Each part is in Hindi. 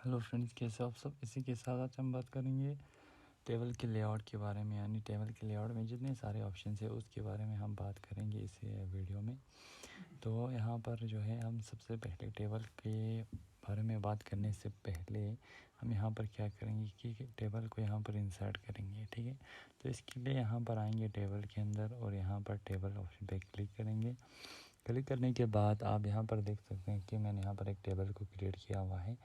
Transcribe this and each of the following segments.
हेलो फ्रेंड्स, कैसे हो आप सब। इसी के साथ आज हम बात करेंगे टेबल के लेआउट के बारे में, यानी टेबल के लेआउट में जितने सारे ऑप्शन है उसके बारे में हम बात करेंगे इस वीडियो में। तो यहाँ पर जो है हम सबसे पहले टेबल के बारे में बात करने से पहले हम यहाँ पर क्या करेंगे कि टेबल को यहाँ पर इंसर्ट करेंगे। ठीक है, तो इसके लिए यहाँ पर आएंगे टेबल के अंदर और यहाँ पर टेबल ऑप्शन पे क्लिक करेंगे। क्लिक करने के बाद आप यहाँ पर देख सकते हैं कि मैंने यहाँ पर एक टेबल को क्रिएट किया हुआ है।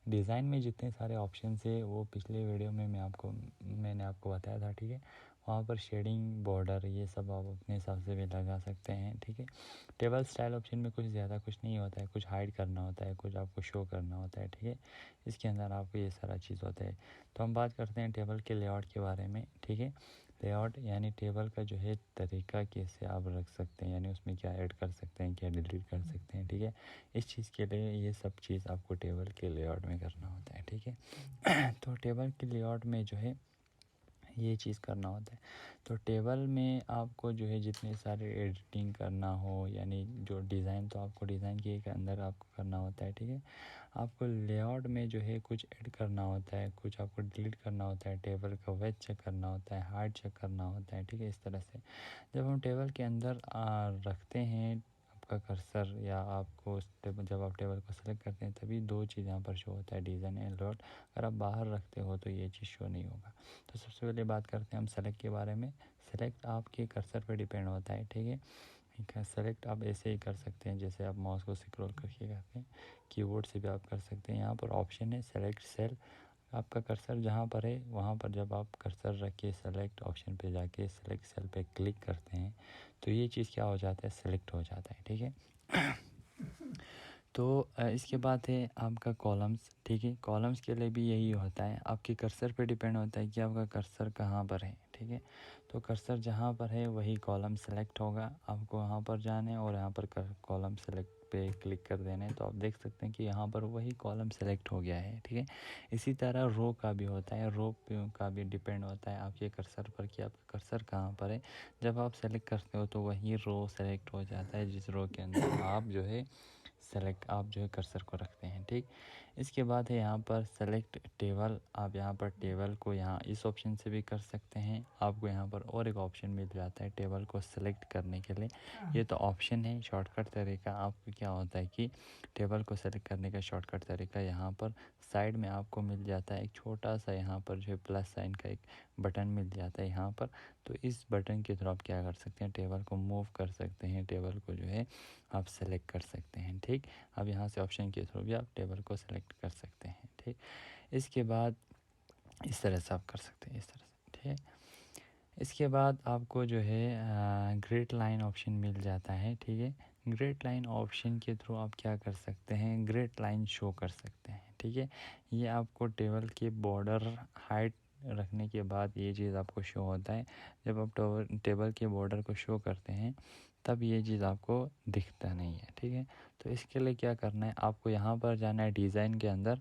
डिज़ाइन में जितने सारे ऑप्शन है वो पिछले वीडियो में मैंने आपको बताया था। ठीक है, वहाँ पर शेडिंग, बॉर्डर, ये सब आप अपने हिसाब से भी लगा सकते हैं। ठीक है, टेबल स्टाइल ऑप्शन में कुछ नहीं होता है, कुछ हाइड करना होता है, कुछ आपको शो करना होता है। ठीक है, इसके अंदर आपको ये सारा चीज़ होता है। तो हम बात करते हैं टेबल के लेआउट के बारे में। ठीक है, लेआउट यानी टेबल का जो है तरीका कैसे आप रख सकते हैं, यानी उसमें क्या ऐड कर सकते हैं, क्या डिलीट कर सकते हैं। ठीक है, इस चीज़ के लिए ये सब चीज़ आपको टेबल के लेआउट में करना होता है। ठीक है, तो टेबल के लेआउट में जो है ये चीज़ करना होता है। तो टेबल में आपको जो है जितने सारे एडिटिंग करना हो, यानी जो डिज़ाइन, तो आपको डिज़ाइन के अंदर आपको करना होता है। ठीक है, आपको लेआउट में जो है कुछ ऐड करना होता है, कुछ आपको डिलीट करना होता है, टेबल का वेट चेक करना होता है, हाइट चेक करना होता है। ठीक है, इस तरह से जब हम टेबल के अंदर रखते हैं आपका कर्सर, या आपको जब आप टेबल को सेलेक्ट करते हैं तभी दो चीज़ यहाँ पर शो होता है, डिज़ाइन एंड लेआउट। अगर आप बाहर रखते हो तो ये चीज़ शो नहीं होगा। तो सबसे पहले बात करते हैं हम सेलेक्ट के बारे में। सेलेक्ट आपके कर्सर पे डिपेंड होता है। ठीक है, सेलेक्ट आप ऐसे ही कर सकते हैं जैसे आप माउस को स्क्रॉल करके करते हैं, कीबोर्ड से भी आप कर सकते हैं। यहाँ पर ऑप्शन है सेलेक्ट सेल। आपका कर्सर जहाँ पर है वहाँ पर जब आप कर्सर रख के सेलेक्ट ऑप्शन पे जाके सेलेक्ट सेल पे क्लिक करते हैं तो ये चीज़ क्या हो जाता है, सेलेक्ट हो जाता है। ठीक है, तो इसके बाद है आपका कॉलम्स। ठीक है, कॉलम्स के लिए भी यही होता है, आपके कर्सर पे डिपेंड होता है कि आपका कर्सर कहाँ पर है। ठीक है, तो कर्सर जहाँ पर है वही कॉलम सेलेक्ट होगा। आपको वहाँ पर जाना है और यहाँ पर कॉलम सेलेक्ट पे क्लिक कर देना है, तो आप देख सकते हैं कि यहाँ पर वही कॉलम सेलेक्ट हो गया है। ठीक है, इसी तरह रो का भी होता है, रो का भी डिपेंड होता है आपके कर्सर पर कि आपका कर्सर कहाँ पर है। जब आप सेलेक्ट करते हो तो वही रो सेलेक्ट हो जाता है जिस रो के अंदर आप जो है कर्सर को रखते हैं। ठीक, इसके बाद है यहाँ पर सेलेक्ट टेबल। आप यहाँ पर टेबल को यहाँ इस ऑप्शन से भी कर सकते हैं। आपको यहाँ पर और एक ऑप्शन मिल जाता है टेबल को सेलेक्ट करने के लिए। ये तो ऑप्शन है, शॉर्टकट तरीका। आपको क्या होता है कि टेबल को सेलेक्ट करने का शॉर्टकट तरीका यहाँ पर साइड में आपको मिल जाता है, एक छोटा सा यहाँ पर जो है प्लस साइन का एक बटन मिल जाता है यहाँ पर। तो इस बटन के थ्रू आप क्या कर सकते हैं, टेबल को मूव कर सकते हैं, टेबल को जो है आप सेलेक्ट कर सकते हैं। ठीक, अब यहाँ से ऑप्शन के थ्रू भी आप टेबल को सेलेक्ट कर सकते हैं। ठीक, इसके बाद इस तरह से आप कर सकते हैं, इस तरह से। ठीक, इसके बाद आपको जो है ग्रेड लाइन ऑप्शन मिल जाता है। ठीक है, ग्रेड लाइन ऑप्शन के थ्रू आप क्या कर सकते हैं, ग्रेड लाइन शो कर सकते हैं। ठीक है, ये आपको टेबल के बॉर्डर हाइट रखने के बाद ये चीज़ आपको शो होता है। जब आप टेबल के बॉर्डर को शो करते हैं तब ये चीज़ आपको दिखता नहीं है। ठीक है, तो इसके लिए क्या करना है, आपको यहाँ पर जाना है डिज़ाइन के अंदर।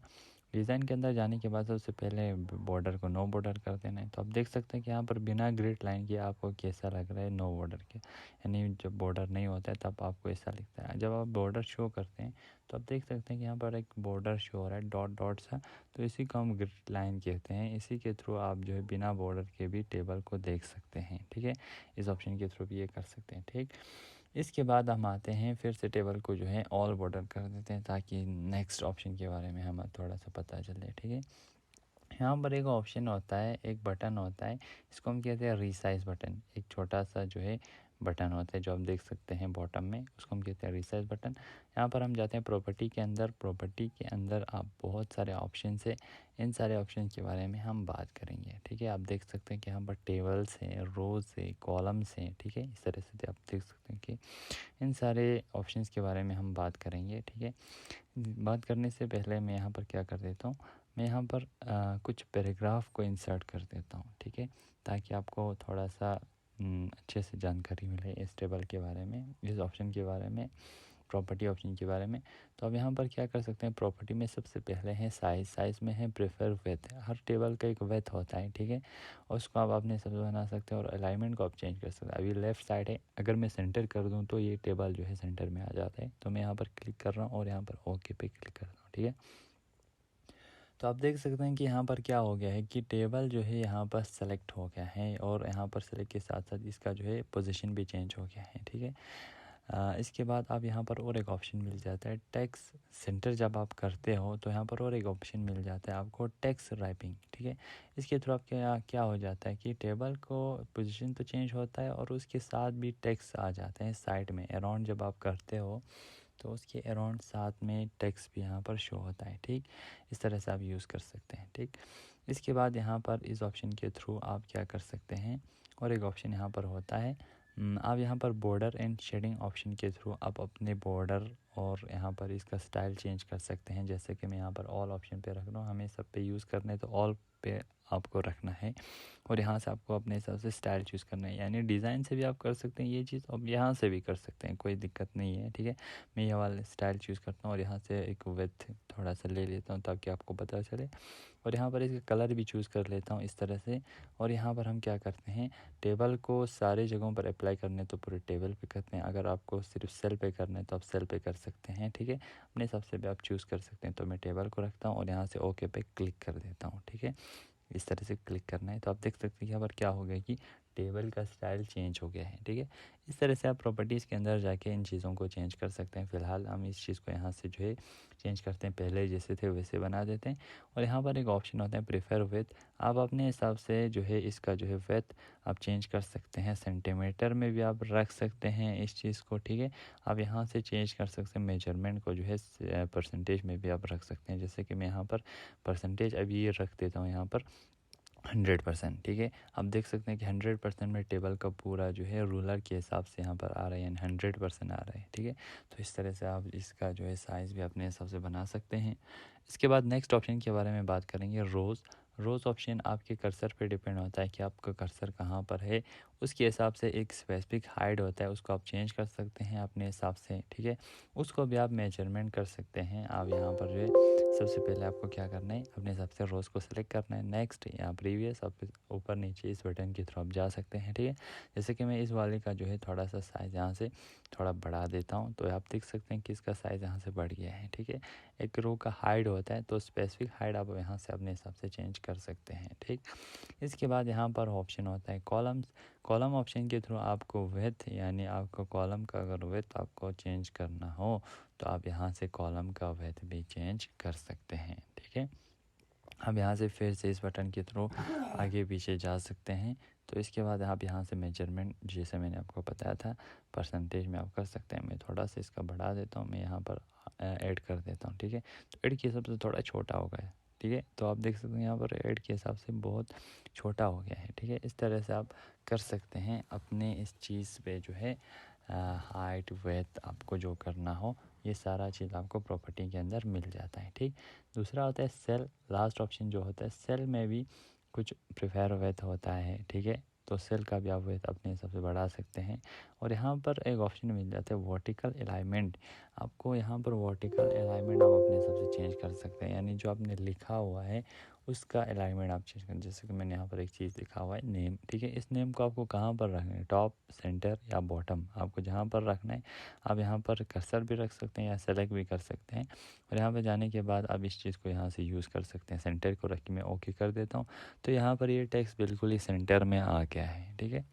डिज़ाइन के अंदर जाने के बाद सबसे पहले बॉर्डर को नो बॉर्डर कर देना है। तो आप देख सकते हैं कि यहाँ पर बिना ग्रिड लाइन के आपको कैसा लग रहा है, नो बॉर्डर के, यानी जब बॉर्डर नहीं होता है तब आपको ऐसा लिखता है। जब आप बॉर्डर शो करते हैं तो आप देख सकते हैं कि यहाँ पर एक बॉर्डर शो हो रहा है, डॉट डॉट सा, तो इसी को हम ग्रिड लाइन कहते हैं। इसी के थ्रू आप जो है बिना बॉर्डर के भी टेबल को देख सकते हैं। ठीक है, इस ऑप्शन के थ्रू भी ये कर सकते हैं। ठीक, इसके बाद हम आते हैं फिर से टेबल को जो है ऑल बॉर्डर कर देते हैं ताकि नेक्स्ट ऑप्शन के बारे में हमें थोड़ा सा पता चले। ठीक है, यहाँ पर एक ऑप्शन होता है, एक बटन होता है, इसको हम कहते हैं रिसाइज बटन। एक छोटा सा जो है बटन होता है जो आप देख सकते हैं बॉटम में, उसको हम कहते हैं रिसाइज बटन। यहाँ पर हम जाते हैं प्रॉपर्टी के अंदर। प्रॉपर्टी के अंदर आप बहुत सारे ऑप्शन है, इन सारे ऑप्शन के बारे में हम बात करेंगे। ठीक है, आप देख सकते हैं कि यहाँ पर टेबल्स हैं, रोज़ है, कॉलम्स हैं। ठीक है, इस तरह से आप देख सकते हैं कि इन सारे ऑप्शंस के बारे में हम बात करेंगे। ठीक है, बात करने से पहले मैं यहाँ पर क्या कर देता हूँ, मैं यहाँ पर कुछ पैराग्राफ को इंसर्ट कर देता हूँ। ठीक है, ताकि आपको थोड़ा सा अच्छे से जानकारी मिले इस टेबल के बारे में, इस ऑप्शन के बारे में, प्रॉपर्टी ऑप्शन के बारे में। तो अब यहाँ पर क्या कर सकते हैं, प्रॉपर्टी में सबसे पहले है साइज़। साइज़ में है प्रेफर विड्थ। हर टेबल का एक विड्थ होता है। ठीक है, और उसको आप अपने हिसाब से बना सकते हैं और अलाइनमेंट को आप चेंज कर सकते हैं। अभी लेफ़्ट साइड है, अगर मैं सेंटर कर दूँ तो ये टेबल जो है सेंटर में आ जाता है। तो मैं यहाँ पर क्लिक कर रहा हूँ और यहाँ पर ओके पे क्लिक कर रहा हूँ। ठीक है, तो आप देख सकते हैं कि यहाँ पर क्या हो गया है कि टेबल जो है यहाँ पर सेलेक्ट हो गया है और यहाँ पर सेलेक्ट के साथ साथ इसका जो है पोजीशन भी चेंज हो गया है, ठीक है। इसके बाद आप यहाँ पर और एक ऑप्शन मिल जाता है टेक्स्ट सेंटर। जब आप करते हो तो यहाँ पर और एक ऑप्शन मिल जाता है आपको टेक्स्ट रैपिंग, ठीक है। इसके थ्रू आप क्या हो जाता है कि टेबल को पोजीशन तो चेंज होता है और उसके साथ भी टेक्स्ट आ जाते हैं साइड में अराउंड। जब आप करते हो तो उसके अराउंड साथ में टेक्स्ट भी यहाँ पर शो होता है, ठीक। इस तरह से आप यूज़ कर सकते हैं, ठीक। इसके बाद यहाँ पर इस ऑप्शन के थ्रू आप क्या कर सकते हैं, और एक ऑप्शन यहाँ पर होता है आप यहाँ पर बॉर्डर एंड शेडिंग ऑप्शन के थ्रू आप अपने बॉर्डर और यहाँ पर इसका स्टाइल चेंज कर सकते हैं। जैसे कि मैं यहाँ पर ऑल ऑप्शन पे रख रहा हूँ, हमें सब पे यूज़ करने तो ऑल पे आपको रखना है और यहाँ से आपको अपने हिसाब से स्टाइल चूज़ करना है। यानी डिज़ाइन से भी आप कर सकते हैं ये चीज़ और यहाँ से भी कर सकते हैं, कोई दिक्कत नहीं है, ठीक है। मैं ये वाला स्टाइल चूज़ करता हूँ और यहाँ से एक विड्थ थोड़ा सा ले लेता हूँ ताकि आपको पता चले, और यहाँ पर इसका कलर भी चूज़ कर लेता हूँ इस तरह से। और यहाँ पर हम क्या करते हैं, टेबल को सारे जगहों पर अप्लाई करने तो पूरे टेबल पे करते हैं। अगर आपको सिर्फ सेल पे करना है तो आप सेल पे कर सकते हैं, ठीक है। अपने हिसाब से भी आप चूज़ कर सकते हैं। तो मैं टेबल को रखता हूँ और यहाँ से ओके पे क्लिक कर देता हूँ, ठीक है। इस तरह से क्लिक करना है। तो आप देख सकते हैं कि यहाँ पर क्या हो गया कि टेबल का स्टाइल चेंज हो गया है, ठीक है। इस तरह से आप प्रॉपर्टीज़ के अंदर जाके इन चीज़ों को चेंज कर सकते हैं। फ़िलहाल हम इस चीज़ को यहाँ से जो है चेंज करते हैं, पहले जैसे थे वैसे बना देते हैं। और यहाँ पर एक ऑप्शन होता है प्रेफर विथ। आप अपने हिसाब से जो है इसका जो है विथ आप चेंज कर सकते हैं, सेंटीमीटर में भी आप रख सकते हैं इस चीज़ को, ठीक है। आप यहाँ से चेंज कर सकते हैं मेजरमेंट को जो है परसेंटेज में भी आप रख सकते हैं। जैसे कि मैं यहाँ पर परसेंटेज अभी ये रख देता हूँ यहाँ पर 100%, ठीक है। आप देख सकते हैं कि 100% में टेबल का पूरा जो है रूलर के हिसाब से यहाँ पर आ रहा है, यानी 100% आ रहा है, ठीक है। तो इस तरह से आप इसका जो है साइज़ भी अपने हिसाब से बना सकते हैं। इसके बाद नेक्स्ट ऑप्शन के बारे में बात करेंगे, रोज़ ऑप्शन आपके कर्सर पे डिपेंड होता है कि आपका कर्सर कहाँ पर है। उसके हिसाब से एक स्पेसिफिक हाइट होता है, उसको आप चेंज कर सकते हैं अपने हिसाब से, ठीक है। उसको भी आप मेजरमेंट कर सकते हैं। आप यहाँ पर जो है सबसे पहले आपको क्या करना है, अपने हिसाब से रोज़ को सिलेक्ट करना है, नेक्स्ट या प्रीवियस, आप ऊपर नीचे इस बटन के थ्रू आप जा सकते हैं, ठीक है। जैसे कि मैं इस वाले का जो है थोड़ा सा साइज़ यहाँ से थोड़ा बढ़ा देता हूँ, तो आप देख सकते हैं कि इसका साइज़ यहाँ से बढ़ गया है, ठीक है। एक रो का हाइट होता है तो स्पेसिफिक हाइट आप यहाँ से अपने हिसाब से चेंज कर सकते हैं, ठीक। इसके बाद यहाँ पर ऑप्शन होता है कॉलम ऑप्शन के थ्रू आपको विड्थ, यानी आपको कॉलम का अगर विड्थ आपको चेंज करना हो तो आप यहाँ से कॉलम का विड्थ भी चेंज कर सकते हैं, ठीक है। अब यहाँ से फिर से इस बटन के थ्रू आगे पीछे जा सकते हैं। तो इसके बाद आप यहाँ से मेजरमेंट, जैसे मैंने आपको बताया था, परसेंटेज में आप कर सकते हैं। मैं थोड़ा सा इसका बढ़ा देता हूँ, मैं यहाँ पर ऐड कर देता हूँ, ठीक है। तो ऐड के हिसाब से थोड़ा छोटा हो गया, ठीक है। तो आप देख सकते हैं यहाँ पर ऐड के हिसाब से बहुत छोटा हो गया है, ठीक है। इस तरह से आप कर सकते हैं अपने इस चीज़ पे जो है हाइट विड्थ आपको जो करना हो, ये सारा चीज़ आपको प्रॉपर्टी के अंदर मिल जाता है, ठीक। दूसरा होता है सेल। लास्ट ऑप्शन जो होता है सेल में भी कुछ प्रेफर विड्थ होता है, ठीक है। तो सेल का भी आप विड्थ अपने हिसाब से बढ़ा सकते हैं। और यहाँ पर एक ऑप्शन मिल जाता है वर्टिकल अलाइनमेंट। आपको यहाँ पर वर्टिकल अलाइनमेंट आप अपने हिसाब से चेंज कर सकते हैं, यानी जो आपने लिखा हुआ है उसका अलाइनमेंट आप चेंज करें। जैसे कि मैंने यहाँ पर एक चीज़ लिखा हुआ है नेम, ठीक है। इस नेम को आपको कहाँ पर रखना है, टॉप, सेंटर या बॉटम, आपको जहाँ पर रखना है आप यहाँ पर कर्सर भी रख सकते हैं या सेलेक्ट भी कर सकते हैं। और यहाँ पर जाने के बाद आप इस चीज़ को यहाँ से यूज़ कर सकते हैं। सेंटर को रख के मैं ओके कर देता हूँ, तो यहाँ पर ये टेक्स्ट बिल्कुल ही सेंटर में आ गया है, ठीक है।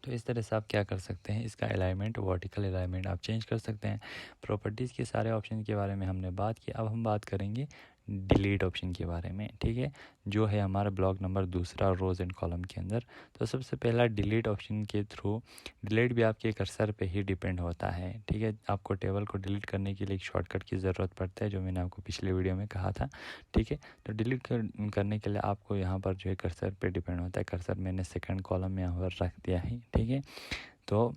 तो इस तरह से आप क्या कर सकते हैं, इसका अलाइनमेंट, वर्टिकल अलाइनमेंट आप चेंज कर सकते हैं। प्रॉपर्टीज़ के सारे ऑप्शन के बारे में हमने बात की। अब हम बात करेंगे डिलीट ऑप्शन के बारे में, ठीक है, जो है हमारा ब्लॉक नंबर दूसरा रोज़ एंड कॉलम के अंदर। तो सबसे पहला डिलीट ऑप्शन के थ्रू, डिलीट भी आपके कर्सर पे ही डिपेंड होता है, ठीक है। आपको टेबल को डिलीट करने के लिए एक शॉर्टकट की ज़रूरत पड़ता है, जो मैंने आपको पिछले वीडियो में कहा था, ठीक है। तो डिलीट करने के लिए आपको यहाँ पर जो है कर्सर पे डिपेंड होता है। कर्सर मैंने सेकंड कॉलम में यहाँ पर रख दिया है, ठीक है। तो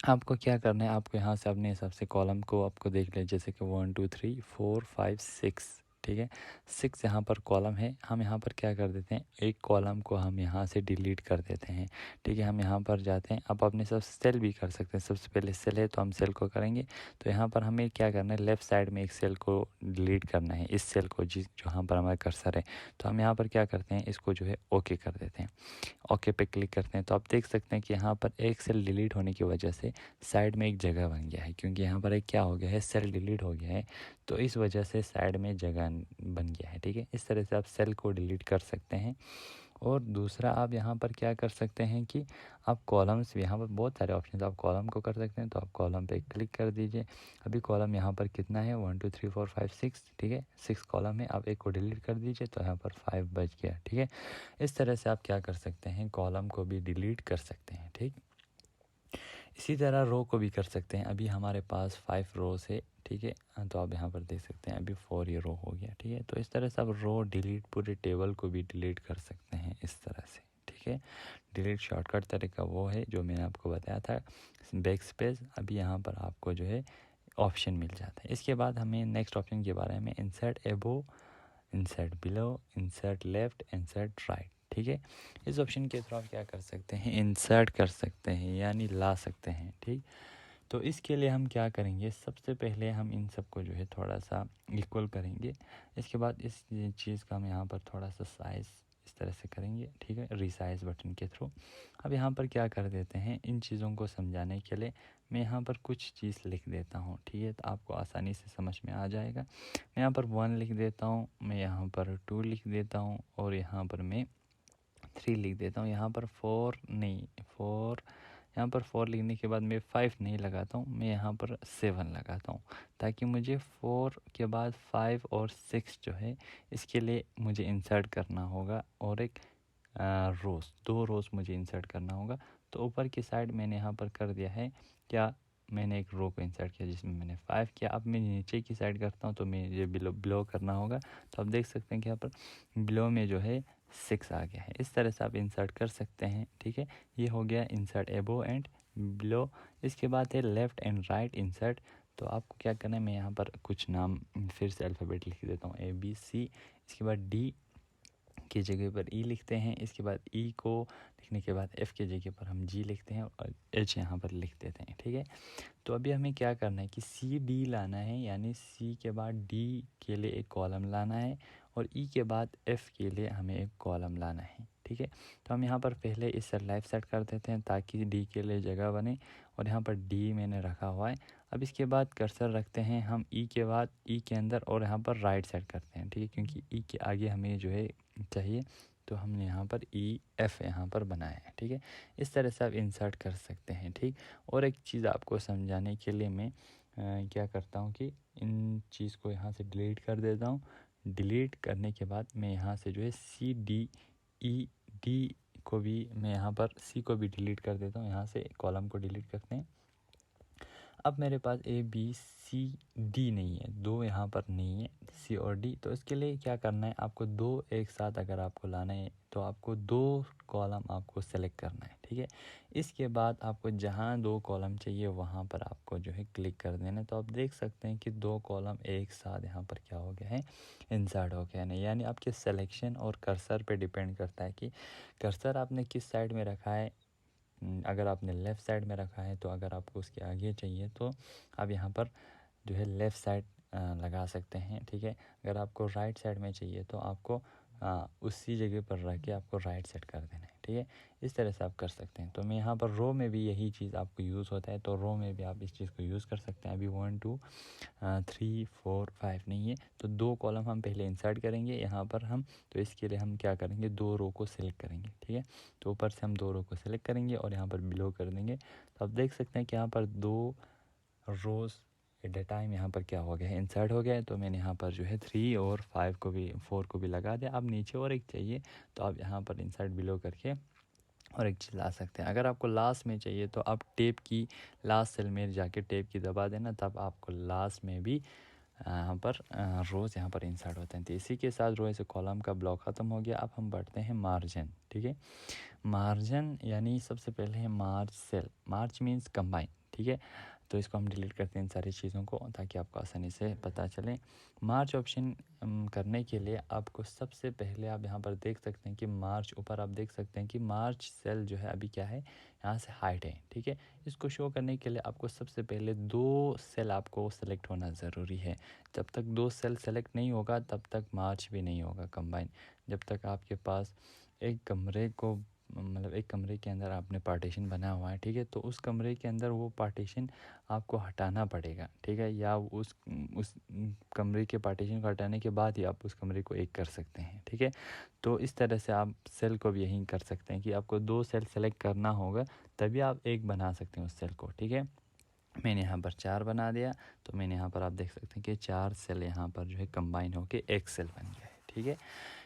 आपको क्या करना है, आपको यहाँ से अपने हिसाब से कॉलम को आपको देख लें, जैसे कि 1 2 3 4 5 6, ठीक है। 6 यहाँ पर कॉलम है। हम यहाँ पर क्या कर देते हैं, एक कॉलम को हम यहाँ से डिलीट कर देते हैं, ठीक है। हम यहाँ पर जाते हैं, आप अपने सब सेल भी कर सकते हैं। सबसे पहले सेल है तो हम सेल को करेंगे। तो यहाँ पर हमें क्या करना है, लेफ़्ट साइड में एक सेल को डिलीट करना है, इस सेल को जहाँ पर हमारा कर्सर है। तो हम यहाँ पर क्या करते हैं, इसको जो है ओके कर देते हैं। ओके पे क्लिक करते हैं तो आप देख सकते हैं कि यहाँ पर एक सेल डिलीट होने की वजह से साइड में एक जगह बन गया है, क्योंकि यहाँ पर एक क्या हो गया है, सेल डिलीट हो गया है, तो इस वजह से साइड में जगह बन गया है। ठीक है, इस तरह से आप सेल को डिलीट कर सकते हैं। और दूसरा आप यहाँ पर क्या कर सकते हैं कि आप कॉलम्स, यहाँ पर बहुत सारे ऑप्शन, आप कॉलम को कर सकते हैं। तो आप कॉलम पे क्लिक कर दीजिए। अभी कॉलम यहाँ पर कितना है, 1 2 3 4 5 6। ठीक है, 6 कॉलम है। आप एक को डिलीट कर दीजिए तो यहाँ पर 5 बच गया। ठीक है, इस तरह से आप क्या कर सकते हैं, कॉलम को भी डिलीट कर सकते हैं। ठीक, इसी तरह रो को भी कर सकते हैं। अभी हमारे पास 5 रोज है। ठीक है, तो आप यहाँ पर देख सकते हैं अभी 4 ये रो हो गया। ठीक है, तो इस तरह से आप रो डिलीट, पूरे टेबल को भी डिलीट कर सकते हैं इस तरह से। ठीक है, डिलीट शॉर्टकट तरीका वो है जो मैंने आपको बताया था, बैक स्पेस। अभी यहाँ पर आपको जो है ऑप्शन मिल जाता है। इसके बाद हमें नेक्स्ट ऑप्शन के बारे में, इंसर्ट एबो, insert below, insert left, insert right. ठीक है, इस ऑप्शन के थ्रू आप क्या कर सकते हैं, इंसर्ट कर सकते हैं, यानी ला सकते हैं। ठीक, तो इसके लिए हम क्या करेंगे, सबसे पहले हम इन सबको जो है थोड़ा सा इक्वल करेंगे। इसके बाद इस चीज़ का हम यहाँ पर थोड़ा सा साइज़ इस तरह से करेंगे। ठीक है, रीसाइज बटन के थ्रू। अब यहाँ पर क्या कर देते हैं, इन चीज़ों को समझाने के लिए मैं यहाँ पर कुछ चीज़ लिख देता हूँ। ठीक है, तो आपको आसानी से समझ में आ जाएगा। मैं यहाँ पर 1 लिख देता हूँ, मैं यहाँ पर 2 लिख देता हूँ, और यहाँ पर मैं 3 लिख देता हूँ। यहाँ पर 4 नहीं, 4 यहाँ पर 4 लिखने के बाद मैं 5 नहीं लगाता हूँ, मैं यहाँ पर 7 लगाता हूँ, ताकि मुझे 4 के बाद 5 और 6 जो है इसके लिए मुझे इंसर्ट करना होगा, और एक रोज़, 2 रोज़ मुझे इंसर्ट करना होगा। तो ऊपर की साइड मैंने यहाँ पर कर दिया है क्या, मैंने एक रो को इंसर्ट किया जिसमें मैंने 5 किया। अब मैं नीचे की साइड करता हूँ तो मुझे बिलो करना होगा। तो आप देख सकते हैं कि यहाँ पर बिलो में जो है 6 आ गया है। इस तरह से आप इंसर्ट कर सकते हैं। ठीक है, ये हो गया इंसर्ट एबो एंड बिलो। इसके बाद है लेफ़्ट एंड राइट इंसर्ट। तो आपको क्या करना है, मैं यहाँ पर कुछ नाम फिर से अल्फ़ाबेट लिख देता हूँ, ABC। इसके बाद D की जगह पर E लिखते हैं। इसके बाद E को लिखने के बाद F की जगह पर हम G लिखते हैं, और H यहाँ पर लिख देते हैं। ठीक है, तो अभी हमें क्या करना है कि CD लाना है, यानी C के बाद D के लिए एक कॉलम लाना है, और E के बाद F के लिए हमें एक कॉलम लाना है। ठीक है, तो हम यहाँ पर पहले इस लेफ्ट साइड कर देते हैं ताकि D के लिए जगह बने, और यहाँ पर D मैंने रखा हुआ है। अब इसके बाद कर्सर रखते हैं हम E के बाद, E के अंदर, और यहाँ पर राइट साइड करते हैं। ठीक है, क्योंकि E के आगे हमें जो है चाहिए, तो हमने यहाँ पर EF यहाँ पर बनाया है। ठीक है, इस तरह से आप इंसर्ट कर सकते हैं। ठीक, और एक चीज़ आपको समझाने के लिए मैं क्या करता हूँ कि इन चीज़ को यहाँ से डिलीट कर देता हूँ। डिलीट करने के बाद मैं यहाँ से जो है CDED को भी, मैं यहाँ पर C को भी डिलीट कर देता हूँ। यहाँ से कॉलम को डिलीट करते हैं। अब मेरे पास ABCD नहीं है, 2 यहाँ पर नहीं है, C और D। तो इसके लिए क्या करना है, आपको 2 एक साथ अगर आपको लाना है तो आपको 2 कॉलम आपको सेलेक्ट करना है। ठीक है, इसके बाद आपको जहाँ 2 कॉलम चाहिए वहाँ पर आपको जो है क्लिक कर देना है। तो आप देख सकते हैं कि 2 कॉलम एक साथ यहाँ पर क्या हो गया है, इंसर्ट हो गया है। यानी आपके सिलेक्शन और कर्सर पे डिपेंड करता है कि कर्सर आपने किस साइड में रखा है। अगर आपने लेफ़्ट साइड में रखा है तो अगर आपको उसके आगे चाहिए तो आप यहाँ पर जो है लेफ़्ट साइड लगा सकते हैं। ठीक है, अगर आपको राइट साइड में चाहिए तो आपको उसी जगह पर रख के आपको राइट साइड कर देना है। ठीक है, इस तरह से आप कर सकते हैं। तो मैं यहाँ पर रो में भी यही चीज़ आपको यूज़ होता है, तो रो में भी आप इस चीज़ को यूज़ कर सकते हैं। अभी 1 2 3 4 5 नहीं है, तो 2 कॉलम हम पहले इंसर्ट करेंगे यहाँ पर हम। तो इसके लिए हम क्या करेंगे, 2 रो को सिलेक्ट करेंगे। ठीक है, तो ऊपर से हम 2 रो को सिलेक्ट करेंगे और यहाँ पर बिलो कर देंगे। तो आप देख सकते हैं कि यहाँ पर 2 रोज़ एट द टाइम यहाँ पर क्या हो गया है, इंसर्ट हो गया है। तो मैंने यहाँ पर जो है 3 और 5 को भी, 4 को भी लगा दिया। अब नीचे और एक चाहिए तो आप यहाँ पर इंसर्ट बिलो करके और एक चीज़ ला सकते हैं। अगर आपको लास्ट में चाहिए तो आप टेप की लास्ट सेल में जाके टेप की दबा देना, तब आपको लास्ट में भी यहाँ पर रोज़ यहाँ पर इंसर्ट होते हैं। तो इसी के साथ रो से कॉलम का ब्लॉक ख़त्म हो गया। अब हम बढ़ते हैं मार्जिन। ठीक है, मार्जिन यानी सबसे पहले है मार्ज सेल। मार्ज मीन्स कंबाइन। ठीक है, तो इसको हम डिलीट करते हैं इन सारी चीज़ों को, ताकि आपको आसानी से पता चले। मार्च ऑप्शन करने के लिए आपको सबसे पहले आप यहाँ पर देख सकते हैं कि मार्च, ऊपर आप देख सकते हैं कि मार्च सेल जो है अभी क्या है, यहाँ से हाइड है। ठीक है, इसको शो करने के लिए आपको सबसे पहले 2 सेल आपको सेलेक्ट होना ज़रूरी है। जब तक 2 सेल सेलेक्ट नहीं होगा तब तक मार्च भी नहीं होगा कंबाइन। जब तक आपके पास एक कमरे को मतलब एक कमरे के अंदर आपने पार्टीशन बना हुआ है, ठीक है, तो उस कमरे के अंदर वो पार्टीशन आपको हटाना पड़ेगा, ठीक है, या उस कमरे के पार्टीशन को हटाने के बाद ही आप उस कमरे को एक कर सकते हैं, ठीक है। तो इस तरह से आप सेल को भी यही कर सकते हैं कि आपको 2 सेल सेलेक्ट करना होगा, तभी आप एक बना सकते हैं उस सेल को, ठीक है। मैंने यहाँ पर 4 बना दिया, तो मैंने यहाँ पर आप देख सकते हैं कि 4 सेल यहाँ पर जो है कंबाइन होके एक सेल बन गया है, ठीक है।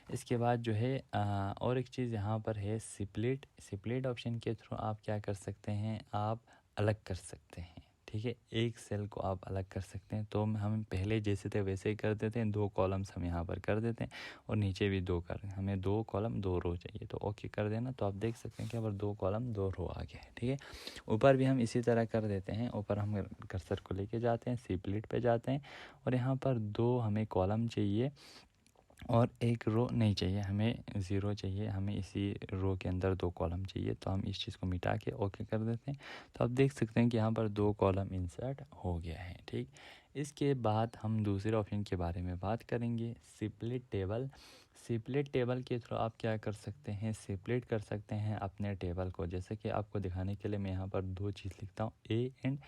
इसके बाद जो है और एक चीज़ यहाँ पर है स्प्लिट ऑप्शन के थ्रू आप क्या कर सकते हैं, आप अलग कर सकते हैं, ठीक है, एक सेल को आप अलग कर सकते हैं। तो हम पहले जैसे थे वैसे ही कर देते हैं, 2 कॉलम्स हम यहाँ पर कर देते हैं और नीचे भी 2 कर, हमें 2 कॉलम 2 रो चाहिए, तो ओके कर देना। तो आप देख सकते हैं कि यहाँ पर 2 कॉलम 2 रो आ गया है, ठीक है। ऊपर भी हम इसी तरह कर देते हैं, ऊपर हम कर्सर को लेके जाते हैं, स्प्लिट पे जाते हैं और यहाँ पर 2 हमें कॉलम चाहिए और 1 रो नहीं चाहिए, हमें 0 चाहिए, हमें इसी रो के अंदर 2 कॉलम चाहिए। तो हम इस चीज़ को मिटा के ओके कर देते हैं। तो आप देख सकते हैं कि यहाँ पर 2 कॉलम इंसर्ट हो गया है, ठीक। इसके बाद हम दूसरे ऑप्शन के बारे में बात करेंगे, स्प्लिट टेबल। स्प्लिट टेबल के थ्रू आप क्या कर सकते हैं, स्प्लिट कर सकते हैं अपने टेबल को। जैसे कि आपको दिखाने के लिए मैं यहाँ पर 2 चीज़ लिखता हूँ, ए एंड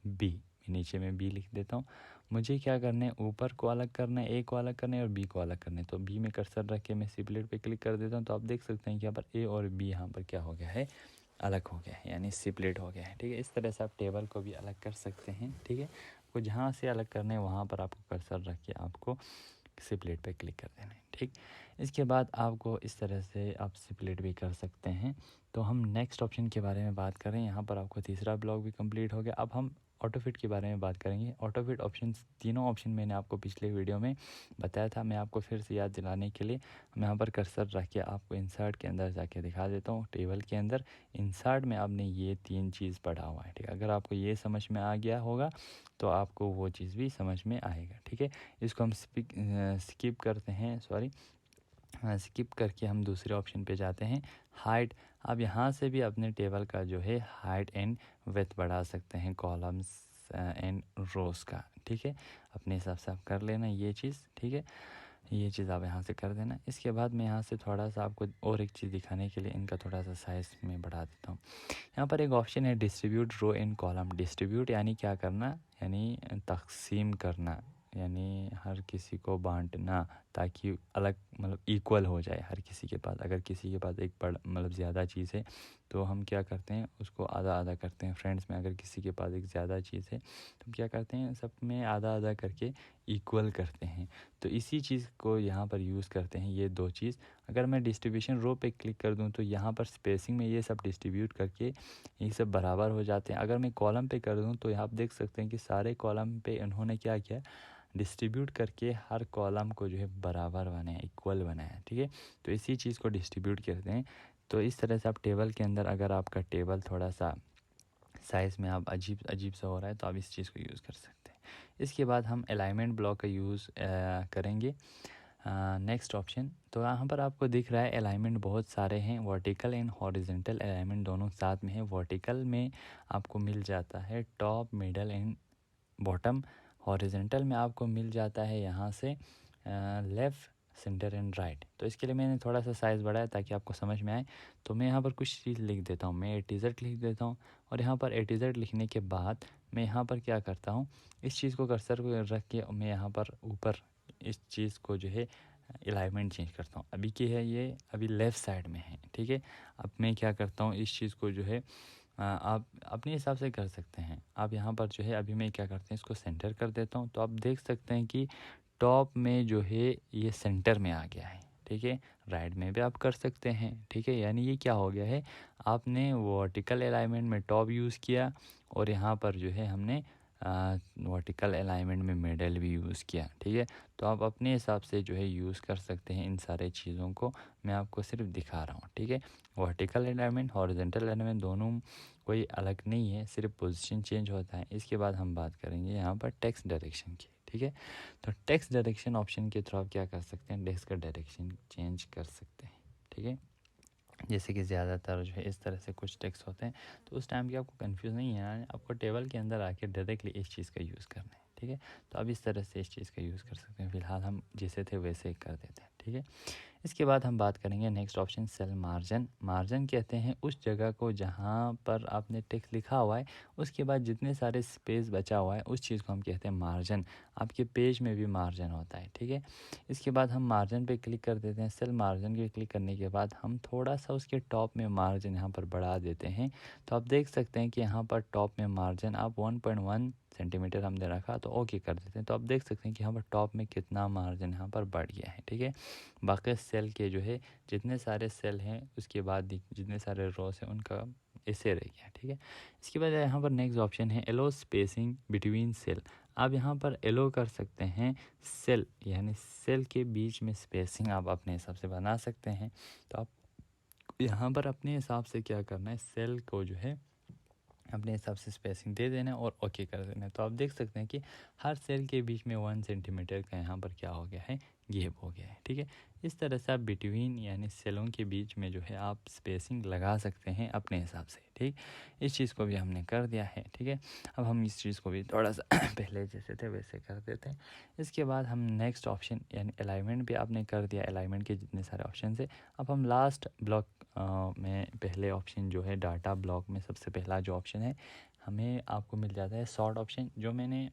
बी, नीचे में बी लिख देता हूँ। मुझे क्या करना है, ऊपर को अलग करना है, ए को अलग करना है और बी को अलग करना है। तो बी में कर्सर रख के मैं स्प्लिट पे क्लिक कर देता हूँ, तो आप देख सकते हैं कि यहाँ पर ए और बी यहाँ पर क्या हो गया है, अलग हो गया है, यानी स्प्लिट हो गया है, ठीक है। इस तरह से आप टेबल को भी अलग कर सकते हैं, ठीक है। आपको जहाँ से अलग करना है वहाँ पर आपको कर्सर रख के आपको स्प्लिट पे क्लिक कर देना है, ठीक। इसके बाद आपको इस तरह से आप स्प्लिट भी कर सकते हैं। तो हम नेक्स्ट ऑप्शन के बारे में बात करें, यहाँ पर आपको तीसरा ब्लॉक भी कंप्लीट हो गया। अब हम ऑटो फिट के बारे में बात करेंगे। ऑटो फिट ऑप्शन, तीनों ऑप्शन मैंने आपको पिछले वीडियो में बताया था, मैं आपको फिर से याद दिलाने के लिए मैं यहाँ पर कर्सर रख के आपको इंसर्ट के अंदर जाके दिखा देता हूँ। टेबल के अंदर इंसर्ट में आपने ये 3 चीज़ पढ़ा हुआ है, ठीक है। अगर आपको ये समझ में आ गया होगा तो आपको वो चीज़ भी समझ में आएगा, ठीक है। इसको हम स्किप करते हैं, सॉरी, स्किप करके हम दूसरे ऑप्शन पे जाते हैं, हाइट। आप यहाँ से भी अपने टेबल का जो है हाइट एंड विड्थ बढ़ा सकते हैं, कॉलम्स एंड रोज का, ठीक है। अपने हिसाब से आप कर लेना ये चीज़, ठीक है। ये चीज़ आप यहाँ से कर देना। इसके बाद मैं यहाँ से थोड़ा सा आपको और एक चीज़ दिखाने के लिए इनका थोड़ा सा साइज़ में बढ़ा देता हूँ। यहाँ पर एक ऑप्शन है distribute row and column. Distribute यानी क्या करना, यानी तकसीम करना, यानी हर किसी को बांटना ताकि अलग मतलब इक्वल हो जाए हर किसी के पास। अगर किसी के पास एक बड़ा मतलब ज़्यादा चीज़ है तो हम क्या करते हैं, उसको आधा आधा करते हैं। फ्रेंड्स में अगर किसी के पास एक ज़्यादा चीज़ है तो हम क्या करते हैं, सब में आधा आधा करके इक्वल करते हैं। तो इसी चीज़ को यहाँ पर यूज़ करते हैं, ये 2 चीज़। अगर मैं डिस्ट्रीब्यूशन रो पे क्लिक कर दूँ तो यहाँ पर स्पेसिंग में ये सब डिस्ट्रीब्यूट करके ये सब बराबर हो जाते हैं। अगर मैं कॉलम पे कर दूँ तो आप देख सकते हैं कि सारे कॉलम पे इन्होंने क्या किया, डिस्ट्रीब्यूट करके हर कॉलम को जो है बराबर बनाया, इक्वल बनाया, ठीक है। तो इसी चीज़ को डिस्ट्रीब्यूट कहते हैं। तो इस तरह से आप टेबल के अंदर, अगर आपका टेबल थोड़ा सा साइज़ में आप अजीब अजीब सा हो रहा है तो आप इस चीज़ को यूज़ कर सकते हैं। इसके बाद हम अलाइनमेंट ब्लॉक का यूज़ करेंगे। नेक्स्ट ऑप्शन, तो यहाँ पर आपको दिख रहा है अलाइनमेंट बहुत सारे हैं, वर्टिकल एंड हॉरिजॉन्टल अलाइनमेंट दोनों साथ में है। वर्टिकल में आपको मिल जाता है top, middle and bottom. Horizontal में आपको मिल जाता है यहाँ से लेफ़्ट, सेंटर एंड राइट। तो इसके लिए मैंने थोड़ा सा साइज़ बढ़ाया ताकि आपको समझ में आए। तो मैं यहाँ पर कुछ चीज़ लिख देता हूँ, मैं A to Z लिख देता हूँ और यहाँ पर A to Z लिखने के बाद मैं यहाँ पर क्या करता हूँ, इस चीज़ को कर्सर को रख के मैं यहाँ पर ऊपर इस चीज़ को जो है अलाइनमेंट चेंज करता हूँ। अभी क्या है, ये अभी लेफ़्ट साइड में है, ठीक है। अब मैं क्या करता हूँ, इस चीज़ को जो है आप अपने हिसाब से कर सकते हैं। आप यहाँ पर जो है अभी मैं क्या करते हैं, इसको सेंटर कर देता हूँ। तो आप देख सकते हैं कि टॉप में जो है ये सेंटर में आ गया है, ठीक है। राइट में भी आप कर सकते हैं, ठीक है। यानी ये क्या हो गया है, आपने वर्टिकल अलाइनमेंट में टॉप यूज़ किया और यहाँ पर जो है हमने वर्टिकल अलाइनमेंट में मिडल भी यूज़ किया, ठीक है। तो आप अपने हिसाब से जो है यूज़ कर सकते हैं इन सारे चीज़ों को, मैं आपको सिर्फ दिखा रहा हूँ, ठीक है। वर्टिकल अलाइनमेंट, हॉरिजॉन्टल अलाइनमेंट दोनों कोई अलग नहीं है, सिर्फ पोजीशन चेंज होता है। इसके बाद हम बात करेंगे यहाँ पर टेक्स्ट डायरेक्शन की, ठीक है। तो टेक्स्ट डायरेक्शन ऑप्शन के थ्रू आप क्या कर सकते हैं, टेक्स्ट का डायरेक्शन चेंज कर सकते हैं, ठीक है। जैसे कि ज़्यादातर जो है इस तरह से कुछ टेक्स्ट होते हैं, तो उस टाइम की आपको कंफ्यूज नहीं है, आपको टेबल के अंदर आके डायरेक्टली इस चीज़ का यूज़ करना है, ठीक है। तो आप इस तरह से इस चीज़ का यूज़ कर सकते हैं। फ़िलहाल हम जैसे थे वैसे ही कर देते हैं, ठीक है। इसके बाद हम बात करेंगे next option sell margin. Margin कहते हैं उस जगह को जहाँ पर आपने टेक्स्ट लिखा हुआ है उसके बाद जितने सारे स्पेस बचा हुआ है उस चीज़ को हम कहते हैं मार्जिन। आपके पेज में भी मार्जिन होता है, ठीक है। इसके बाद हम मार्जिन पे क्लिक कर देते हैं। सेल मार्जिन पे क्लिक करने के बाद हम थोड़ा सा उसके टॉप में मार्जिन यहाँ पर बढ़ा देते हैं। तो आप देख सकते हैं कि यहाँ पर टॉप में मार्जिन आप 1.1 सेंटीमीटर हमने रखा तो ओके कर देते हैं। तो आप देख सकते हैं कि यहाँ पर टॉप में कितना मार्जिन यहाँ पर बढ़ गया है, ठीक है। बाकी सेल के जो है जितने सारे सेल हैं उसके बाद जितने सारे रोस हैं उनका ऐसे रह गया, ठीक है। इसके बाद यहाँ पर नेक्स्ट ऑप्शन है एलो स्पेसिंग बिटवीन सेल। आप यहाँ पर एलो कर सकते हैं सेल, यानी सेल के बीच में स्पेसिंग आप अपने हिसाब से बना सकते हैं। तो आप यहाँ पर अपने हिसाब से क्या करना है, सेल को जो है अपने हिसाब से स्पेसिंग दे देना है और ओके कर देना है। तो आप देख सकते हैं कि हर सेल के बीच में 1 सेंटीमीटर का यहाँ पर क्या हो गया है, गैप हो गया है, ठीक है। इस तरह से आप बिटवीन यानी सेलों के बीच में जो है आप स्पेसिंग लगा सकते हैं अपने हिसाब से, ठीक। इस चीज़ को भी हमने कर दिया है, ठीक है। अब हम इस चीज़ को भी थोड़ा सा पहले जैसे थे वैसे कर देते हैं। इसके बाद हम नेक्स्ट ऑप्शन यानी अलाइनमेंट भी आपने कर दिया। अलाइनमेंट के जितने सारे ऑप्शन है अब हम लास्ट ब्लॉक में पहले ऑप्शन जो है डाटा ब्लॉक में सबसे पहला जो ऑप्शन है हमें आपको मिल जाता है सॉर्ट ऑप्शन। जो मैंने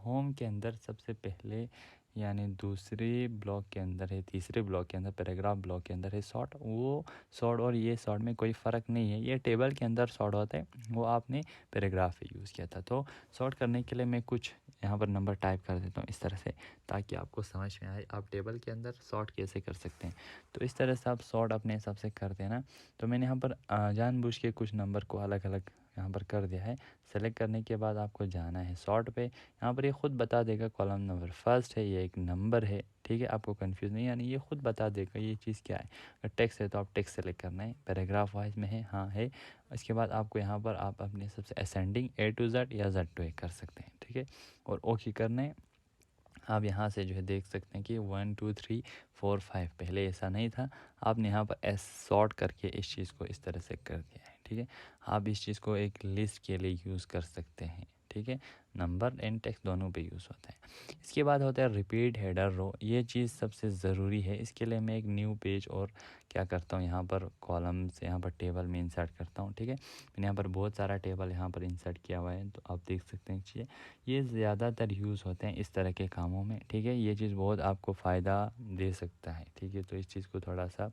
होम के अंदर सबसे पहले यानी दूसरे ब्लॉक के अंदर है, तीसरे ब्लॉक के अंदर पैराग्राफ ब्लॉक के अंदर है सॉर्ट। वो सॉर्ट और ये सॉर्ट में कोई फ़र्क नहीं है, ये टेबल के अंदर सॉर्ट होता है, वो आपने पैराग्राफ पे यूज़ किया था। तो सॉर्ट करने के लिए मैं कुछ यहाँ पर नंबर टाइप कर देता हूँ इस तरह से, ताकि आपको समझ में आए आप टेबल के अंदर सॉर्ट कैसे कर सकते हैं। तो इस तरह से आप सॉर्ट अपने हिसाब से कर देना। तो मैंने यहाँ पर जानबूझ के कुछ नंबर को अलग अलग यहाँ पर कर दिया है। सेलेक्ट करने के बाद आपको जाना है सॉर्ट पे। यहाँ पर ये खुद बता देगा कॉलम नंबर फर्स्ट है, ये एक नंबर है, ठीक है। आपको कंफ्यूज नहीं, यानी ये खुद बता देगा ये चीज़ क्या है। अगर टेक्स्ट है तो आप टेक्स्ट सेलेक्ट करना है। पैराग्राफ वाइज में है, हाँ है। इसके बाद आपको यहाँ पर आप अपने सबसे असेंडिंग A to Z या Z to A कर सकते हैं, ठीक है। और ओके करना है। आप यहाँ से जो है देख सकते हैं कि 1 2 3 4 5 पहले ऐसा नहीं था, आपने यहाँ पर एस सॉर्ट करके इस चीज़ को इस तरह से कर दिया है, ठीक है। आप इस चीज़ को एक लिस्ट के लिए यूज़ कर सकते हैं, ठीक है। नंबर एंड टेक्स्ट दोनों पे यूज़ होता है। इसके बाद होता है रिपीट हेडर रो। ये चीज़ सबसे ज़रूरी है। इसके लिए मैं एक न्यू पेज और क्या करता हूँ, यहाँ पर कॉलम से यहाँ पर टेबल में इंसर्ट करता हूँ, ठीक है। मैंने यहाँ पर बहुत सारा टेबल यहाँ पर इंसर्ट किया हुआ है, तो आप देख सकते हैं चीज़ें ये ज़्यादातर यूज़ होते हैं इस तरह के कामों में, ठीक है। ये चीज़ बहुत आपको फ़ायदा दे सकता है, ठीक है। तो इस चीज़ को थोड़ा सा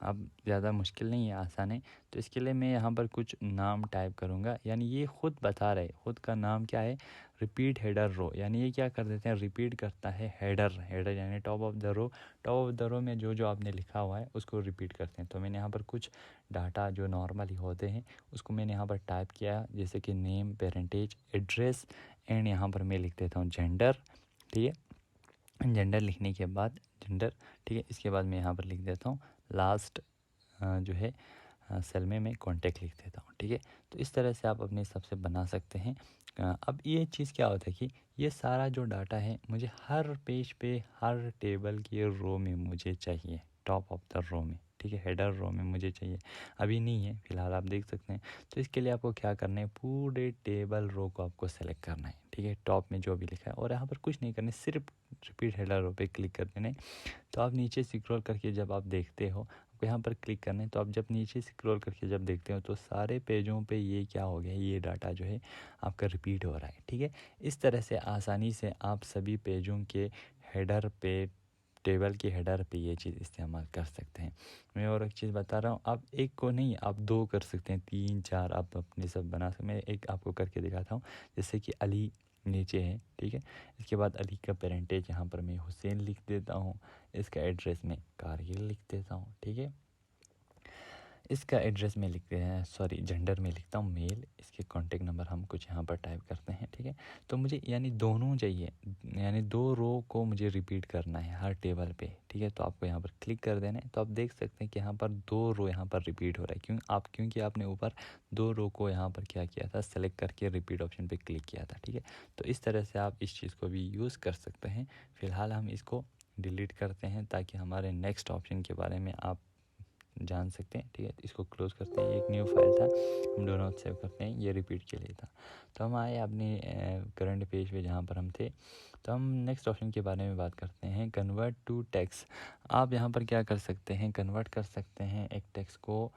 अब ज़्यादा मुश्किल नहीं है, आसान है। तो इसके लिए मैं यहाँ पर कुछ नाम टाइप करूँगा, यानी ये खुद बता रहे खुद का नाम क्या है, रिपीट हेडर रो। यानी ये क्या कर देते हैं, रिपीट करता है हेडर। हेडर यानी top of the row. Top of the row में जो जो आपने लिखा हुआ है उसको रिपीट करते हैं। तो मैंने यहाँ पर कुछ डाटा जो नॉर्मली होते हैं उसको मैंने यहाँ पर टाइप किया, जैसे कि नेम, पेरेंटेज, एड्रेस एंड यहाँ पर मैं लिख देता हूँ जेंडर, ठीक है। जेंडर लिखने के बाद जेंडर, ठीक है। इसके बाद मैं यहाँ पर लिख देता हूँ लास्ट जो है सेल में मैं कॉन्टैक्ट लिख देता हूँ, ठीक है। तो इस तरह से आप अपने हिसाब से बना सकते हैं। अब ये चीज़ क्या होता है कि ये सारा जो डाटा है मुझे हर पेज पे हर टेबल की रो में मुझे चाहिए, टॉप ऑफ द रो में, ठीक है। हेडर रो में मुझे चाहिए, अभी नहीं है फ़िलहाल, आप देख सकते हैं। तो इसके लिए आपको क्या करना है, पूरे टेबल रो को आपको सेलेक्ट करना है, ठीक है। टॉप में जो भी लिखा है और यहाँ पर कुछ नहीं करना है, सिर्फ रिपीट हेडर रो पे क्लिक कर देना है। तो आप नीचे स्क्रॉल करके जब आप देखते हो आपको यहाँ पर क्लिक करना है। तो आप जब नीचे स्क्रॉल करके जब देखते हो तो सारे पेजों पे ये क्या हो गया है, ये डाटा जो है आपका रिपीट हो रहा है, ठीक है। इस तरह से आसानी से आप सभी पेजों के हेडर पे, टेबल की हेडर पे ये चीज़ इस्तेमाल कर सकते हैं। मैं और एक चीज़ बता रहा हूँ, आप एक को नहीं आप दो कर सकते हैं, 3 4 आप अपने सब बना सकते। मैं एक आपको करके दिखाता हूँ, जैसे कि अली नीचे है, ठीक है। इसके बाद अली का पेरेंटेज यहाँ पर मैं हुसैन लिख देता हूँ। इसका एड्रेस में कारगिल लिख देता हूँ, ठीक है। इसका एड्रेस में लिखते हैं, सॉरी जेंडर में लिखता हूँ मेल। इसके कॉन्टेक्ट नंबर हम कुछ यहाँ पर टाइप करते हैं, ठीक है। तो मुझे यानी दोनों चाहिए, यानी 2 रो को मुझे रिपीट करना है हर टेबल पे, ठीक है। तो आपको यहाँ पर क्लिक कर देना है। तो आप देख सकते हैं कि यहाँ पर 2 रो यहाँ पर रिपीट हो रहा है, क्योंकि आपने ऊपर 2 रो को यहाँ पर क्या किया था, सेलेक्ट करके रिपीट ऑप्शन पर क्लिक किया था, ठीक है। तो इस तरह से आप इस चीज़ को भी यूज़ कर सकते हैं। फ़िलहाल हम इसको डिलीट करते हैं ताकि हमारे नेक्स्ट ऑप्शन के बारे में आप जान सकते हैं, ठीक है। तो इसको क्लोज़ करते हैं, एक न्यू फाइल था, हम डू नॉट सेव करते हैं, ये रिपीट के लिए था। तो हम आए अपने करंट पेज पे जहाँ पर हम थे। तो हम नेक्स्ट ऑप्शन के बारे में बात करते हैं, कन्वर्ट टू टेक्स्ट। आप यहाँ पर क्या कर सकते हैं, कन्वर्ट कर सकते हैं एक टेक्स्ट को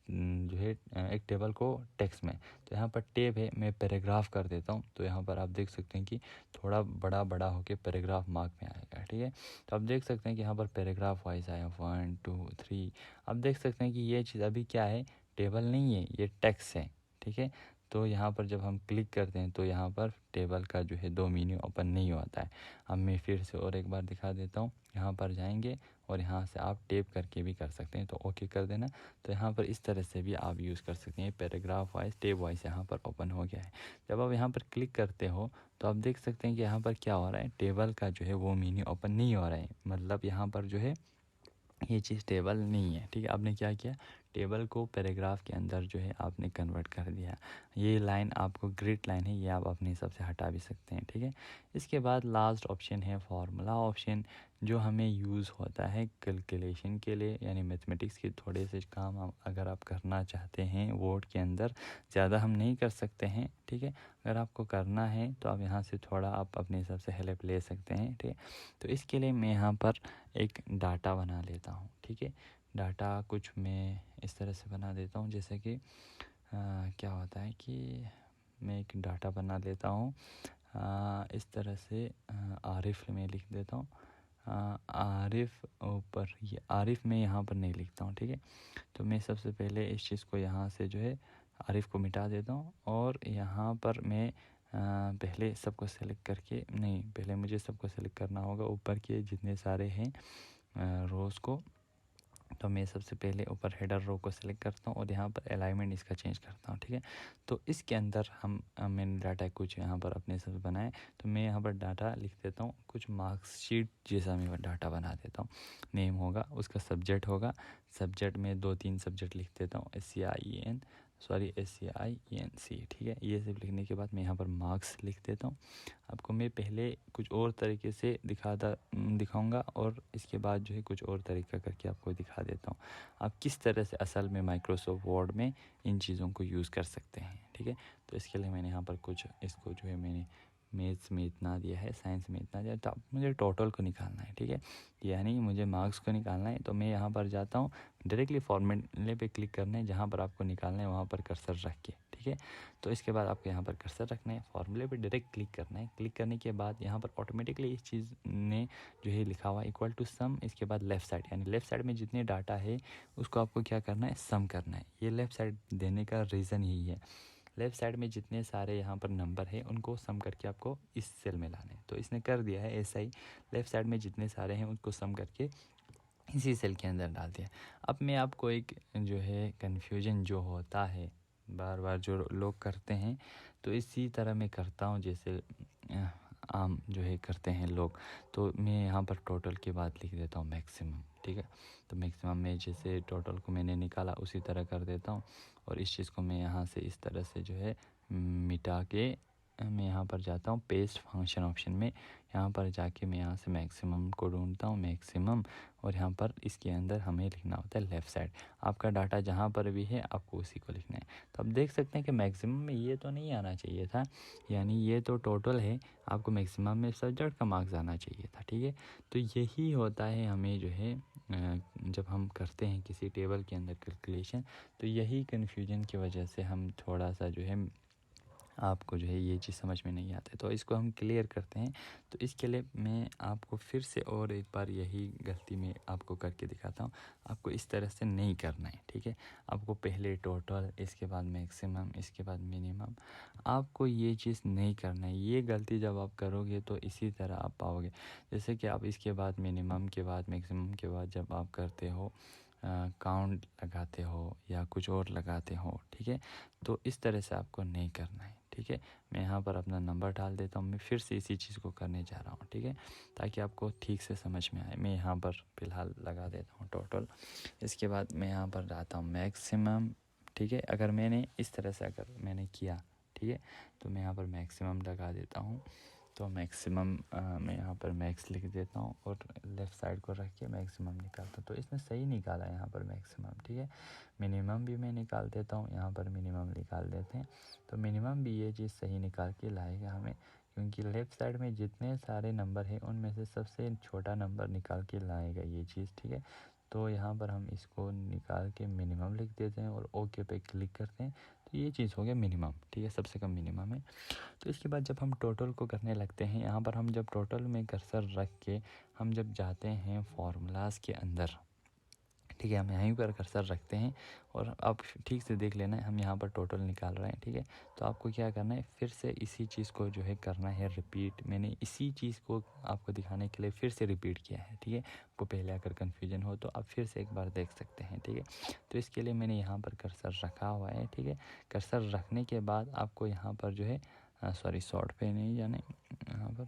जो है एक टेबल को टेक्स्ट में। तो यहाँ पर टेब है, मैं पैराग्राफ कर देता हूँ। तो यहाँ पर आप देख सकते हैं कि थोड़ा बड़ा बड़ा होके पैराग्राफ मार्क में आएगा, ठीक है। तो आप देख सकते हैं कि यहाँ पर पैराग्राफ वाइज आया 1 2 3। आप देख सकते हैं कि ये चीज़ अभी क्या है, टेबल नहीं है, ये टेक्स्ट है, ठीक है। तो यहाँ पर जब हम क्लिक करते हैं तो यहाँ पर टेबल का जो है 2 मेन्यू ओपन नहीं होता है। अब मैं फिर से और एक बार दिखा देता हूँ, यहाँ पर जाएंगे और यहाँ से आप टेप करके भी कर सकते हैं, तो ओके कर देना। तो यहाँ पर इस तरह से भी आप यूज़ कर सकते हैं, पैराग्राफ वाइज टेब वाइज यहाँ पर ओपन हो गया है। जब आप यहाँ पर क्लिक करते हो तो आप देख सकते हैं कि यहाँ पर क्या हो रहा है, टेबल का जो है वो मेन्यू ओपन नहीं हो रहा है, मतलब यहाँ पर जो है ये चीज़ टेबल नहीं है, ठीक है। आपने क्या किया, टेबल को पैराग्राफ के अंदर जो है आपने कन्वर्ट कर दिया। ये लाइन आपको ग्रिड लाइन है, ये आप अपने हिसाब से हटा भी सकते हैं, ठीक है। इसके बाद लास्ट ऑप्शन है फार्मूला ऑप्शन, जो हमें यूज़ होता है कैलकुलेशन के लिए, यानी मैथमेटिक्स के थोड़े से काम अगर आप करना चाहते हैं वर्ड के अंदर, ज़्यादा हम नहीं कर सकते हैं, ठीक है। अगर आपको करना है तो आप यहाँ से थोड़ा आप अपने हिसाब से हेल्प ले सकते हैं, ठीक है। तो इसके लिए मैं यहाँ पर एक डाटा बना लेता हूँ, ठीक है। डाटा कुछ मैं इस तरह से बना देता हूँ, जैसे कि क्या होता है कि मैं एक डाटा बना लेता हूँ इस तरह से, आरिफ में लिख देता हूँ। आरिफ ऊपर, ये आरिफ में यहाँ पर नहीं लिखता हूँ, ठीक है। तो मैं सबसे पहले इस चीज़ को यहाँ से जो है आरिफ को मिटा देता हूँ, और यहाँ पर मैं पहले सबको सेलेक्ट करके, नहीं पहले मुझे सबको सेलेक्ट करना होगा ऊपर के जितने सारे हैं रोज़ को। तो मैं सबसे पहले ऊपर हेडर रो को सिलेक्ट करता हूँ और यहाँ पर अलाइनमेंट इसका चेंज करता हूँ, ठीक है। तो इसके अंदर मैंने डाटा कुछ यहाँ पर अपने से बनाए, तो मैं यहाँ पर डाटा लिख देता हूँ, कुछ मार्क्सशीट जैसा मैं डाटा बना देता हूँ। नेम होगा, उसका सब्जेक्ट होगा, सब्जेक्ट में 2-3 सब्जेक्ट लिख देता हूँ, SCIENC, ठीक है। ये सब लिखने के बाद मैं यहाँ पर मार्क्स लिख देता हूँ। आपको मैं पहले कुछ और तरीके से दिखाऊंगा और इसके बाद जो है कुछ और तरीका करके आपको दिखा देता हूँ आप किस तरह से असल में माइक्रोसॉफ्ट वर्ड में इन चीज़ों को यूज़ कर सकते हैं, ठीक है। तो इसके लिए मैंने यहाँ पर कुछ इसको जो है मैंने मैथ्स में इतना दिया है, साइंस में इतना दिया, तो अब मुझे टोटल को निकालना है, ठीक है। यानी मुझे मार्क्स को निकालना है, तो मैं यहाँ पर जाता हूँ, डायरेक्टली फॉर्मूले पे क्लिक करना है, जहाँ पर आपको निकालना है वहाँ पर कर्सर रख के, ठीक है। तो इसके बाद आपको यहाँ पर कर्सर रखना है, फॉर्मूले पे डायरेक्ट क्लिक करना है। क्लिक करने के बाद यहाँ पर ऑटोमेटिकली इस चीज़ ने जो है लिखा हुआ इक्वल टू सम, इसके बाद लेफ़्ट साइड, यानी लेफ़्ट साइड में जितने डाटा है उसको आपको क्या करना है, सम करना है। ये लेफ़्ट साइड देने का रीज़न यही है, लेफ़्ट साइड में जितने सारे यहाँ पर नंबर है उनको सम करके आपको इस सेल में लाने, तो इसने कर दिया है ऐसा ही, लेफ़्ट साइड में जितने सारे हैं उनको सम करके इसी सेल के अंदर डाल दिया। अब मैं आपको एक जो है कन्फ्यूजन जो होता है बार बार जो लोग करते हैं, तो इसी तरह मैं करता हूँ जैसे आम जो है करते हैं लोग। तो मैं यहाँ पर टोटल के बाद लिख देता हूँ मैक्सिमम, ठीक है। तो मैक्सिमम में जैसे टोटल को मैंने निकाला उसी तरह कर देता हूँ, और इस चीज़ को मैं यहाँ से इस तरह से जो है मिटा के मैं यहाँ पर जाता हूँ पेस्ट फंक्शन ऑप्शन में, यहाँ पर जाके मैं यहाँ से मैक्सिमम को ढूंढता हूँ, मैक्सिमम, और यहाँ पर इसके अंदर हमें लिखना होता है लेफ़्ट साइड। आपका डाटा जहाँ पर भी है आपको उसी को लिखना है। तो अब देख सकते हैं कि मैक्सिमम में ये तो नहीं आना चाहिए था, यानी ये तो टोटल है, आपको मैक्सिमम में सब्जेक्ट का मार्क्स आना चाहिए था, ठीक है। तो यही होता है हमें जो है जब हम करते हैं किसी टेबल के अंदर कैलकुलेशन, तो यही कन्फ्यूजन की वजह से हम थोड़ा सा जो है आपको जो है ये चीज़ समझ में नहीं आती, तो इसको हम क्लियर करते हैं। तो इसके लिए मैं आपको फिर से और एक बार यही गलती में आपको करके दिखाता हूँ। आपको इस तरह से नहीं करना है, ठीक है। आपको पहले टोटल, इसके बाद मैक्सिमम, इसके बाद मिनिमम, आपको ये चीज़ नहीं करना है। ये गलती जब आप करोगे तो इसी तरह आप पाओगे, जैसे कि आप इसके बाद मिनिमम के बाद मैक्सिमम के बाद जब आप करते हो काउंट लगाते हो या कुछ और लगाते हो, ठीक है। तो इस तरह से आपको नहीं करना है, ठीक है। मैं यहाँ पर अपना नंबर डाल देता हूँ, मैं फिर से इसी चीज़ को करने जा रहा हूँ, ठीक है, ताकि आपको ठीक से समझ में आए। मैं यहाँ पर फ़िलहाल लगा देता हूँ टोटल, इसके बाद मैं यहाँ पर डालता हूँ मैक्सिमम, ठीक है। अगर मैंने इस तरह से अगर मैंने किया, ठीक है, तो मैं यहाँ पर मैक्सिमम लगा देता हूँ, तो मैक्सिमम मैं यहाँ पर मैक्स लिख देता हूँ और लेफ़्ट साइड को रख के मैक्सिमम निकालता हूँ। तो इसने सही निकाला यहाँ पर मैक्सिमम, ठीक है। मिनिमम भी मैं निकाल देता हूँ, यहाँ पर मिनिमम निकाल देते हैं। तो मिनिमम भी ये चीज़ सही निकाल के लाएगा हमें, क्योंकि लेफ़्ट साइड में जितने सारे नंबर हैं उनमें से सबसे छोटा नंबर निकाल के लाएगा ये चीज़, ठीक है। तो यहाँ पर हम इसको निकाल के मिनिमम लिख देते हैं और ओके पे क्लिक करते हैं। तो ये चीज़ हो गया मिनिमम, ठीक है, सबसे कम मिनिमम है। तो इसके बाद जब हम टोटल को करने लगते हैं, यहाँ पर हम जब टोटल में कर्सर रख के हम जब जाते हैं फार्मूलाज़ के अंदर, ठीक है, हम यहीं पर कर्सर रखते हैं और अब ठीक से देख लेना है, हम यहाँ पर टोटल निकाल रहे हैं, ठीक है। तो आपको क्या करना है, फिर से इसी चीज़ को जो है करना है रिपीट। मैंने इसी चीज़ को आपको दिखाने के लिए फिर से रिपीट किया है, ठीक है। आपको पहले अगर कन्फ्यूजन हो तो आप फिर से एक बार देख सकते हैं, ठीक है। तो इसके लिए मैंने यहाँ पर कर्सर रखा हुआ है, ठीक है। कर्सर रखने के बाद आपको यहाँ पर जो है सॉरी शॉर्ट पे नहीं जाने, यहाँ पर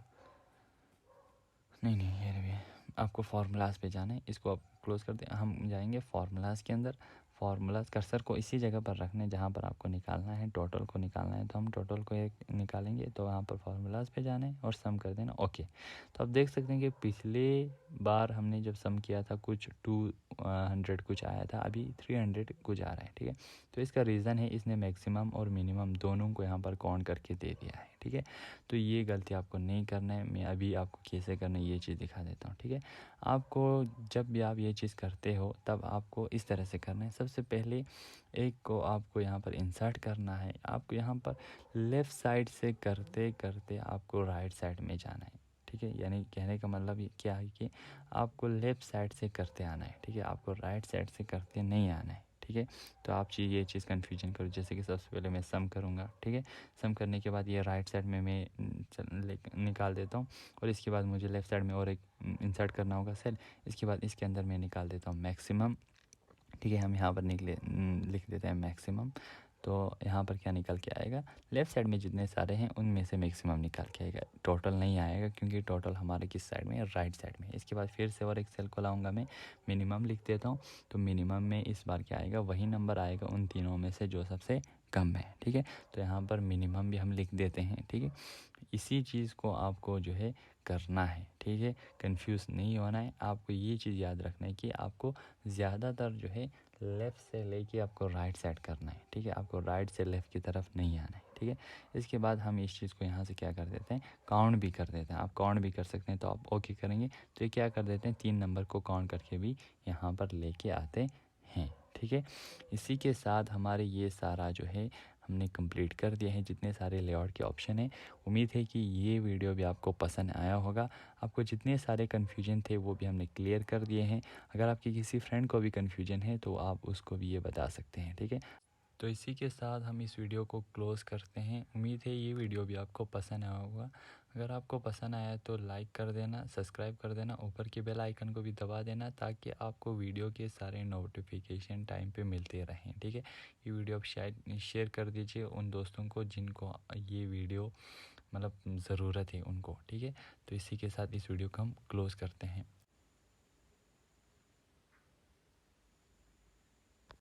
नहीं ये भी आपको फार्मूलाज़ पे जाना है। इसको आप क्लोज़ कर दें, हम जाएंगे फार्मूलाज़ के अंदर। फार्मूलाज़ कर्सर को इसी जगह पर रखना है जहाँ पर आपको निकालना है, टोटल को निकालना है। तो हम टोटल को एक निकालेंगे, तो वहाँ पर फार्मूलाज़ पे जाना है और सम कर देना, ओके। तो आप देख सकते हैं कि पिछले बार हमने जब सम किया था कुछ 200 कुछ आया था, अभी 300 कुछ आ रहा है, ठीक है। तो इसका रीज़न है इसने मैक्सिमम और मिनिमम दोनों को यहाँ पर काउंट करके दे दिया है, ठीक है। तो ये गलती आपको नहीं करना है। मैं अभी आपको कैसे करना है ये चीज़ दिखा देता हूँ, ठीक है। आपको जब भी आप ये चीज़ करते हो तब आपको इस तरह से करना है। सबसे पहले एक को आपको यहाँ पर इंसर्ट करना है। आपको यहाँ पर लेफ़्ट साइड से करते करते आपको राइट साइड में जाना है, ठीक है। यानी कहने का मतलब ये क्या है कि आपको लेफ़्ट साइड से करते आना है, ठीक है। आपको राइट साइड से करते नहीं आना है, ठीक है। तो आप ये चीज़ कन्फ्यूजन करो। जैसे कि सबसे पहले मैं सम करूँगा, ठीक है। सम करने के बाद ये राइट साइड में मैं निकाल देता हूँ और इसके बाद मुझे लेफ़्ट साइड में और एक इंसर्ट करना होगा सेल। इसके बाद इसके अंदर मैं निकाल देता हूँ मैक्सिमम, ठीक है। हम यहाँ पर लिख देते हैं मैक्सिमम। तो यहाँ पर क्या निकल के आएगा, लेफ़्ट साइड में जितने सारे हैं उनमें से मैक्सिमम निकाल के आएगा। टोटल नहीं आएगा क्योंकि टोटल हमारे किस साइड में है, राइट साइड में। इसके बाद फिर से और एक सेल को लाऊंगा मैं, मिनिमम लिख देता हूँ। तो मिनिमम में इस बार क्या आएगा, वही नंबर आएगा उन तीनों में से जो सबसे कम है, ठीक है। तो यहाँ पर मिनिमम भी हम लिख देते हैं, ठीक है। इसी चीज़ को आपको जो है करना है, ठीक है। कंफ्यूज नहीं होना है। आपको ये चीज़ याद रखना है कि आपको ज़्यादातर जो है लेफ़्ट से लेके आपको राइट साइड करना है, ठीक है। आपको राइट से लेफ़्ट की तरफ नहीं आना है, ठीक है। इसके बाद हम इस चीज़ को यहाँ से क्या कर देते हैं, काउंट भी कर देते हैं। आप काउंट भी कर सकते हैं, तो आप ओके करेंगे तो ये क्या कर देते हैं, 3 नंबर को काउंट करके भी यहाँ पर लेके आते हैं, ठीक है। इसी के साथ हमारे ये सारा जो है हमने कंप्लीट कर दिया है, जितने सारे लेआउट के ऑप्शन हैं। उम्मीद है कि ये वीडियो भी आपको पसंद आया होगा। आपको जितने सारे कन्फ्यूजन थे वो भी हमने क्लियर कर दिए हैं। अगर आपके किसी फ्रेंड को भी कन्फ्यूजन है तो आप उसको भी ये बता सकते हैं, ठीक है। तो इसी के साथ हम इस वीडियो को क्लोज़ करते हैं। उम्मीद है ये वीडियो भी आपको पसंद आया होगा। अगर आपको पसंद आया तो लाइक कर देना, सब्सक्राइब कर देना, ऊपर के बेल आइकन को भी दबा देना ताकि आपको वीडियो के सारे नोटिफिकेशन टाइम पे मिलते रहें, ठीक है। ये वीडियो आप शायद शेयर कर दीजिए उन दोस्तों को जिनको ये वीडियो मतलब ज़रूरत है उनको, ठीक है। तो इसी के साथ इस वीडियो को हम क्लोज़ करते हैं।